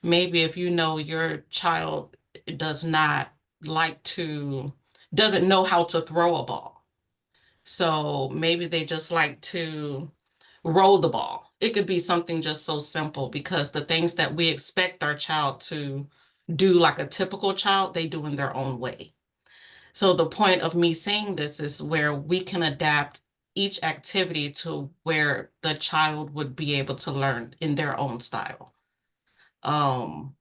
maybe if you know your child does not doesn't know how to throw a ball. So maybe they just like to roll the ball. It could be something just so simple because the things that we expect our child to do like a typical child, they do in their own way. So the point of me saying this is where we can adapt each activity to where the child would be able to learn in their own style. Um,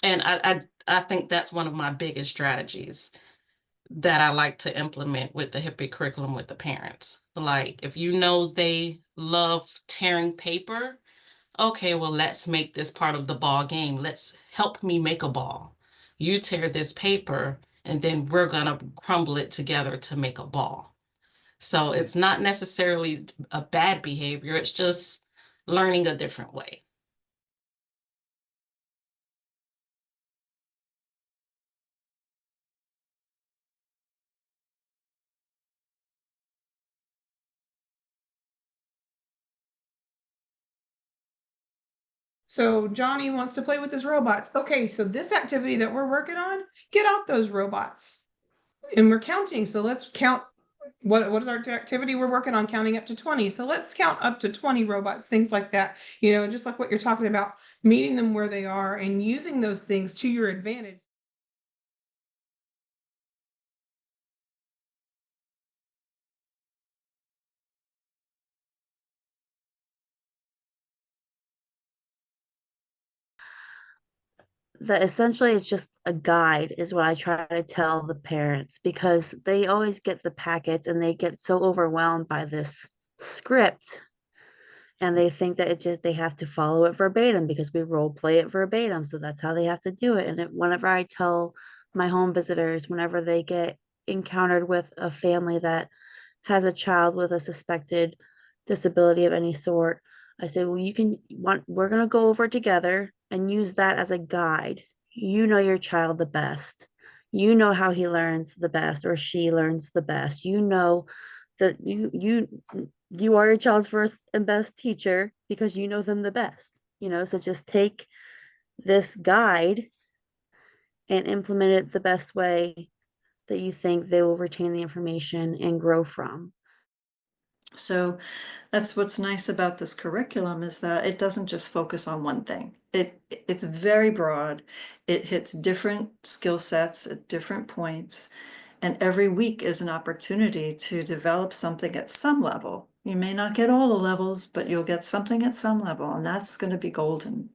and I think that's one of my biggest strategies that I like to implement with the HIPPY curriculum with the parents. Like, if you know they love tearing paper, okay, well, let's make this part of the ball game. Let's help me make a ball. You tear this paper, and then we're gonna crumble it together to make a ball. So it's not necessarily a bad behavior, it's just learning a different way. So Johnny wants to play with his robots. Okay, so this activity that we're working on, get out those robots. And we're counting. So let's count what is our activity? We're working on counting up to 20. So let's count up to 20 robots, things like that. You know, just like what you're talking about, meeting them where they are and using those things to your advantage. That essentially it's just a guide is what I try to tell the parents because they always get the packets and they get so overwhelmed by this script and they think that it just they have to follow it verbatim because we role play it verbatim, so that's how they have to do it. And whenever I tell my home visitors, whenever they get encountered with a family that has a child with a suspected disability of any sort, I say, well, we're going to go over it together and use that as a guide. You know your child the best. You know how he learns the best or she learns the best. You know that you are your child's first and best teacher because you know them the best. So just take this guide and implement it the best way that you think they will retain the information and grow from. So that's what's nice about this curriculum is that it doesn't just focus on one thing. It's very broad. It hits different skill sets at different points, and every week is an opportunity to develop something at some level. You may not get all the levels, but you'll get something at some level, and that's going to be golden.